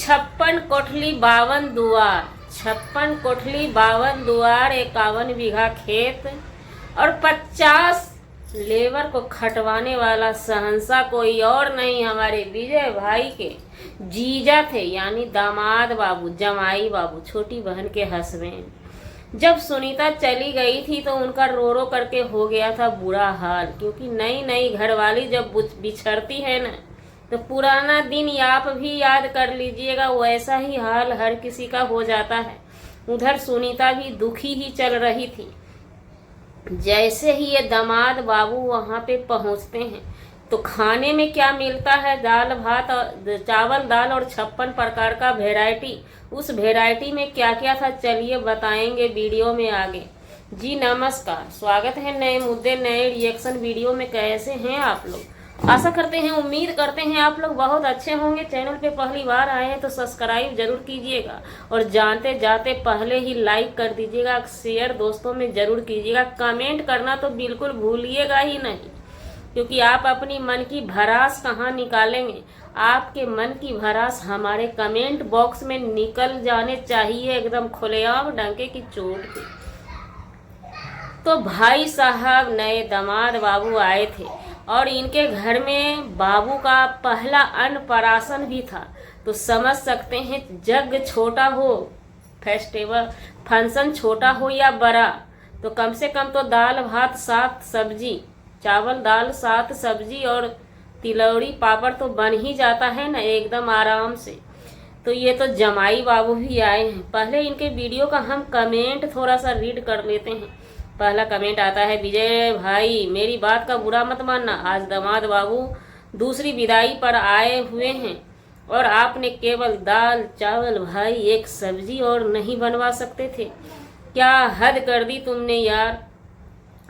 56 कोठली 52 दुआर, 56 कोठली 52 दुआर, 51 बीघा खेत और 50 लेबर को खटवाने वाला शहंशाह कोई और नहीं हमारे विजय भाई के जीजा थे, यानी दामाद बाबू, जमाई बाबू, छोटी बहन के हस्बैंड। जब सुनीता चली गई थी तो उनका रो रो करके हो गया था बुरा हाल, क्योंकि नई नई घरवाली जब बिछड़ती है ना तो पुराना दिन आप भी याद कर लीजिएगा, वैसा ही हाल हर किसी का हो जाता है। उधर सुनीता भी दुखी ही चल रही थी। जैसे ही ये दामाद बाबू वहाँ पे पहुँचते हैं तो खाने में क्या मिलता है, दाल भात और चावल दाल और 56 प्रकार का वेराइटी। उस वेराइटी में क्या क्या था चलिए बताएंगे वीडियो में आगे। जी नमस्कार, स्वागत है नए मुद्दे नए रिएक्शन वीडियो में। कैसे हैं आप लोग? आशा करते हैं, उम्मीद करते हैं आप लोग बहुत अच्छे होंगे। चैनल पे पहली बार आए हैं तो सब्सक्राइब जरूर कीजिएगा और जानते जाते पहले ही लाइक कर दीजिएगा, शेयर दोस्तों में जरूर कीजिएगा। कमेंट करना तो बिल्कुल भूलिएगा ही नहीं, क्योंकि आप अपनी मन की भड़ास कहाँ निकालेंगे। आपके मन की भड़ास हमारे कमेंट बॉक्स में निकल जाने चाहिए, एकदम खुलेआम डंके की चोट पे। तो भाई साहब नए दामाद बाबू आए थे और इनके घर में बाबू का पहला अन्नप्राशन भी था। तो समझ सकते हैं, जग छोटा हो, फेस्टिवल फंक्शन छोटा हो या बड़ा, तो कम से कम तो दाल भात साथ सब्जी, चावल दाल साथ सब्जी और तिलौरी पापड़ तो बन ही जाता है ना एकदम आराम से। तो ये तो जमाई बाबू भी आए हैं। पहले इनके वीडियो का हम कमेंट थोड़ा सा रीड कर लेते हैं। पहला कमेंट आता है, विजय भाई मेरी बात का बुरा मत मानना, आज दामाद बाबू दूसरी विदाई पर आए हुए हैं और आपने केवल दाल चावल भाई एक सब्जी और नहीं बनवा सकते थे? क्या हद कर दी तुमने यार।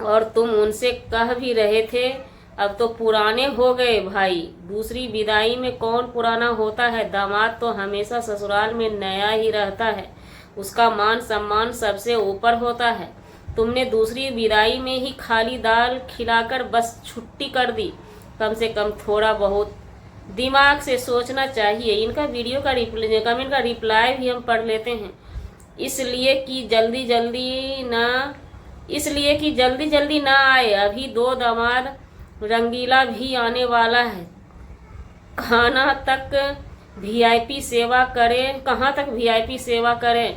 और तुम उनसे कह भी रहे थे, अब तो पुराने हो गए भाई। दूसरी विदाई में कौन पुराना होता है, दामाद तो हमेशा ससुराल में नया ही रहता है, उसका मान सम्मान सबसे ऊपर होता है। तुमने दूसरी विदाई में ही खाली दाल खिलाकर बस छुट्टी कर दी। कम से कम थोड़ा बहुत दिमाग से सोचना चाहिए। इनका वीडियो का कमेंट का रिप्लाई भी हम पढ़ लेते हैं। इसलिए कि जल्दी जल्दी ना आए, अभी 2 दामाद रंगीला भी आने वाला है। खाना तक वीआईपी सेवा करें, कहाँ तक वीआईपी सेवा करें,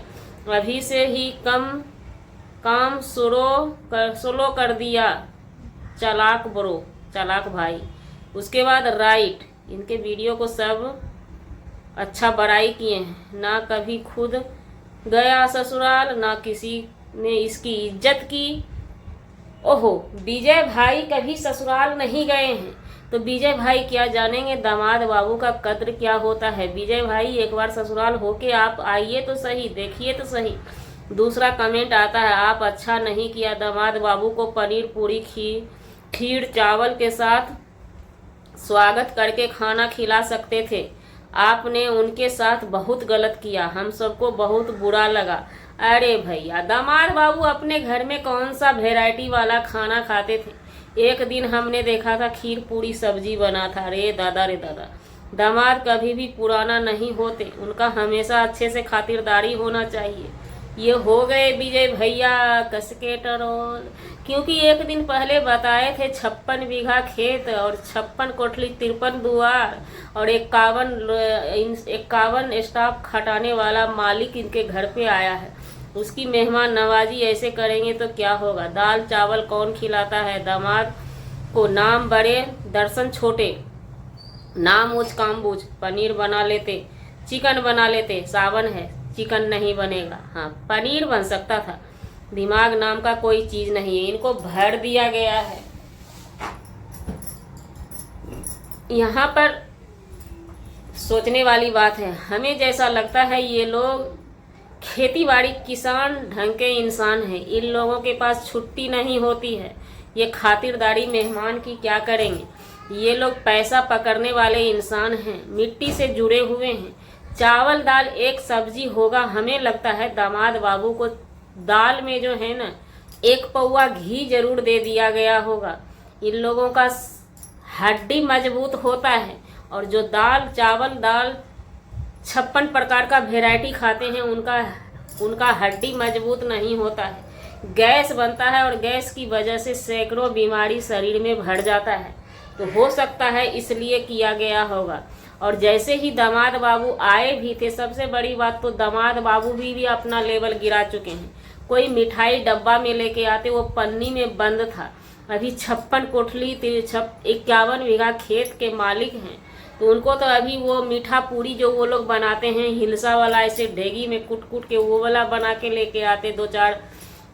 अभी से ही काम स्लो कर दिया, चालाक ब्रो, चालाक भाई। उसके बाद राइट, इनके वीडियो को सब अच्छा बड़ाई किए हैं, ना कभी खुद गया ससुराल ना किसी ने इसकी इज्जत की। ओहो, विजय भाई कभी ससुराल नहीं गए हैं तो विजय भाई क्या जानेंगे दामाद बाबू का कद्र क्या होता है। विजय भाई एक बार ससुराल होके आप आइए तो सही, देखिए तो सही। दूसरा कमेंट आता है, आप अच्छा नहीं किया, दामाद बाबू को पनीर पूरी खीर चावल के साथ स्वागत करके खाना खिला सकते थे। आपने उनके साथ बहुत गलत किया, हम सबको बहुत बुरा लगा। अरे भैया, दामाद बाबू अपने घर में कौन सा वैरायटी वाला खाना खाते थे? एक दिन हमने देखा था खीर पूरी सब्जी बना था। रे दादा रे दादा, दामाद कभी भी पुराना नहीं होते, उनका हमेशा अच्छे से खातिरदारी होना चाहिए। ये हो गए विजय भैया कसके टरोल, क्योंकि एक दिन पहले बताए थे 56 बीघा खेत और 56 कोठली 53 दुआर और 51 स्टाफ खटाने वाला मालिक इनके घर पे आया है। उसकी मेहमान नवाजी ऐसे करेंगे तो क्या होगा। दाल चावल कौन खिलाता है दामाद को? नाम बड़े दर्शन छोटे, नाम ऊंच काम बूझ। पनीर बना लेते, चिकन बना लेते, सावन है चिकन नहीं बनेगा। हाँ, पनीर बन सकता था। दिमाग नाम का कोई चीज नहीं है, इनको भर दिया गया है। यहाँ पर सोचने वाली बात है, हमें जैसा लगता है ये लोग खेती बाड़ी किसान ढंग के इंसान हैं, इन लोगों के पास छुट्टी नहीं होती है। ये खातिरदारी मेहमान की क्या करेंगे। ये लोग पैसा पकड़ने वाले इंसान हैं, मिट्टी से जुड़े हुए हैं। चावल दाल एक सब्जी होगा। हमें लगता है दामाद बाबू को दाल में जो है ना 1 पौवा घी जरूर दे दिया गया होगा। इन लोगों का हड्डी मजबूत होता है और जो दाल चावल दाल 56 प्रकार का वैरायटी खाते हैं, उनका हड्डी मजबूत नहीं होता है, गैस बनता है और गैस की वजह से सैकड़ों बीमारी शरीर में भर जाता है। तो हो सकता है इसलिए किया गया होगा। और जैसे ही दामाद बाबू आए भी थे, सबसे बड़ी बात तो दामाद बाबू भी अपना लेवल गिरा चुके हैं। कोई मिठाई डब्बा में लेके आते, वो पन्नी में बंद था। अभी 56 कोठली 51 बीघा खेत के मालिक हैं, तो उनको तो अभी वो मीठा पूरी जो वो लोग बनाते हैं हिलसा वाला, ऐसे ढेगी में कूट कूट के वो वाला बना के लेके आते, 2-4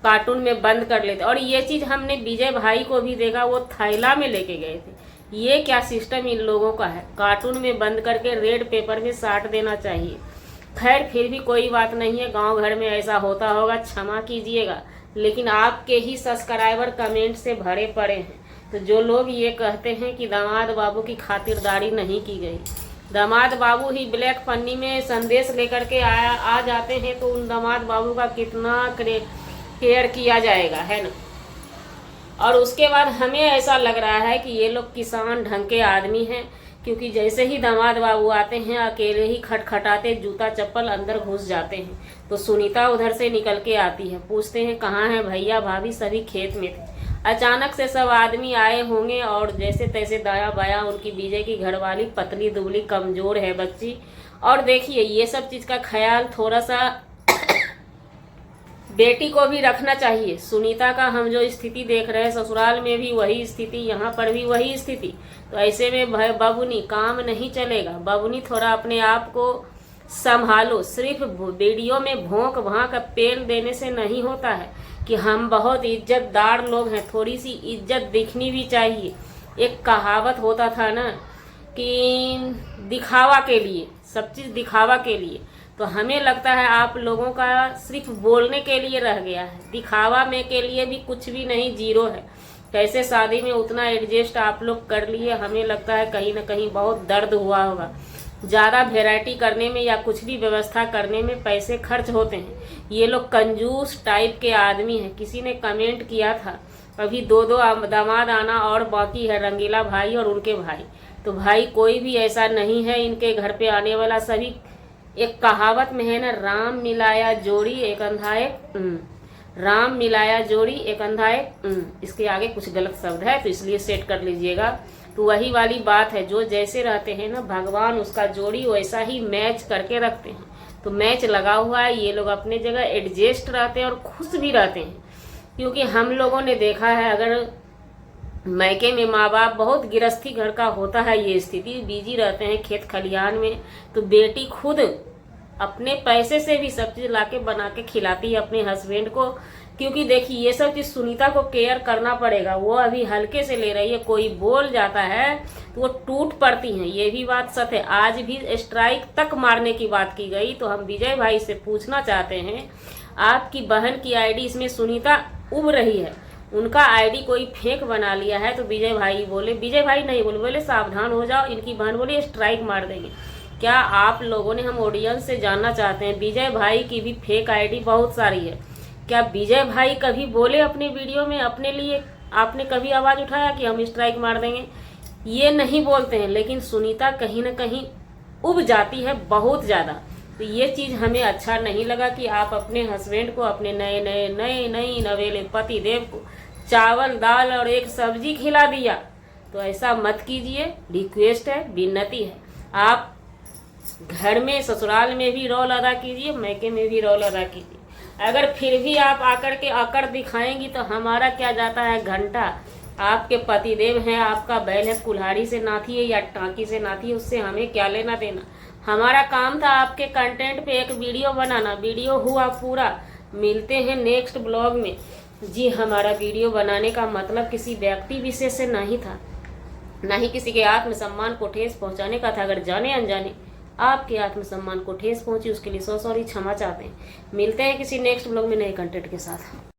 कार्टून में बंद कर लेते। और ये चीज़ हमने विजय भाई को भी देखा, वो थैला में लेके गए थे। ये क्या सिस्टम इन लोगों का है, कार्टून में बंद करके रेड पेपर में साट देना चाहिए। खैर फिर भी कोई बात नहीं है, गांव घर में ऐसा होता होगा, क्षमा कीजिएगा। लेकिन आपके ही सब्सक्राइबर कमेंट से भरे पड़े हैं। तो जो लोग ये कहते हैं कि दामाद बाबू की खातिरदारी नहीं की गई, दामाद बाबू ही ब्लैक पन्नी में संदेश लेकर के आ जाते हैं, तो उन दामाद बाबू का कितना केयर किया जाएगा, है ना। और उसके बाद हमें ऐसा लग रहा है कि ये लोग किसान ढंग के आदमी हैं, क्योंकि जैसे ही दामाद बाबू आते हैं अकेले ही खटखटाते, जूता चप्पल अंदर घुस जाते हैं। तो सुनीता उधर से निकल के आती है, पूछते हैं कहाँ हैं भैया भाभी, सभी खेत में थे। अचानक से सब आदमी आए होंगे और जैसे तैसे दाया बाया उनकी विजय की घरवाली पतली दुबली कमजोर है बच्ची। और देखिए ये सब चीज़ का ख्याल थोड़ा सा बेटी को भी रखना चाहिए। सुनीता का हम जो स्थिति देख रहे हैं, ससुराल में भी वही स्थिति, यहाँ पर भी वही स्थिति। तो ऐसे में बबुनी काम नहीं चलेगा। बबुनी थोड़ा अपने आप को संभालो। सिर्फ वीडियो में भोंक भांक पेल देने से नहीं होता है कि हम बहुत इज्जतदार लोग हैं, थोड़ी सी इज्जत दिखनी भी चाहिए। एक कहावत होता था ना कि दिखावा के लिए, सब चीज़ दिखावा के लिए। तो हमें लगता है आप लोगों का सिर्फ बोलने के लिए रह गया है, दिखावा में के लिए भी कुछ भी नहीं, जीरो है। कैसे शादी में उतना एडजस्ट आप लोग कर लिए, हमें लगता है कहीं ना कहीं बहुत दर्द हुआ होगा। ज़्यादा वैरायटी करने में या कुछ भी व्यवस्था करने में पैसे खर्च होते हैं। ये लोग कंजूस टाइप के आदमी हैं। किसी ने कमेंट किया था अभी 2-2 दामाद आना और बाकी है, रंगीला भाई और उनके भाई। तो भाई कोई भी ऐसा नहीं है इनके घर पे आने वाला। सभी एक कहावत में है ना, राम मिलाया जोड़ी एक अंधा एक राम मिलाया जोड़ी एक अंधा एक इसके आगे कुछ गलत शब्द है, तो इसलिए सेट कर लीजिएगा। तो वही वाली बात है, जो जैसे रहते हैं ना भगवान उसका जोड़ी वैसा ही मैच करके रखते हैं। तो मैच लगा हुआ है, ये लोग अपने जगह एडजस्ट रहते हैं और खुश भी रहते हैं। क्योंकि हम लोगों ने देखा है, अगर मैके में माँ बाप बहुत गृहस्थी घर का होता है, ये स्थिति बिजी रहते हैं खेत खलिहान में, तो बेटी खुद अपने पैसे से भी सब चीज़ लाके बना के खिलाती है अपने हस्बैंड को। क्योंकि देखिए ये सब चीज़ सुनीता को केयर करना पड़ेगा, वो अभी हल्के से ले रही है। कोई बोल जाता है तो वो टूट पड़ती हैं, ये भी बात सच है। आज भी स्ट्राइक तक मारने की बात की गई। तो हम विजय भाई से पूछना चाहते हैं, आपकी बहन की आईडी इसमें सुनीता उब रही है, उनका आईडी कोई फेक बना लिया है। तो विजय भाई बोले, विजय भाई नहीं बोले सावधान हो जाओ। इनकी बहन बोली स्ट्राइक मार देंगे। क्या आप लोगों ने, हम ऑडियंस से जानना चाहते हैं, विजय भाई की भी फेक आईडी बहुत सारी है। क्या विजय भाई कभी बोले अपने वीडियो में अपने लिए, आपने कभी आवाज़ उठाया कि हम स्ट्राइक मार देंगे? ये नहीं बोलते हैं। लेकिन सुनीता कहीं ना कहीं उब जाती है बहुत ज़्यादा। तो ये चीज़ हमें अच्छा नहीं लगा कि आप अपने हस्बैंड को, अपने नए नवेले पति देव को चावल दाल और एक सब्जी खिला दिया। तो ऐसा मत कीजिए, रिक्वेस्ट है, विनती है। आप घर में ससुराल में भी रोल अदा कीजिए, मैके में भी रोल अदा कीजिए। अगर फिर भी आप आकर के अकड़ दिखाएंगी तो हमारा क्या जाता है घंटा। आपके पतिदेव हैं, आपका बैल है, कुल्हाड़ी से नाथी है या टाँकी से नाथी है, उससे हमें क्या लेना देना। हमारा काम था आपके कंटेंट पे एक वीडियो बनाना। वीडियो हुआ पूरा। मिलते हैं नेक्स्ट ब्लॉग में। जी, हमारा वीडियो बनाने का मतलब किसी व्यक्ति विशेष से नहीं था, ना ही किसी के आत्मसम्मान को ठेस पहुंचाने का था। अगर जाने अनजाने आपके आत्मसम्मान को ठेस पहुंची उसके लिए सॉरी, क्षमा चाहते हैं। मिलते हैं किसी नेक्स्ट ब्लॉग में नए कंटेंट के साथ।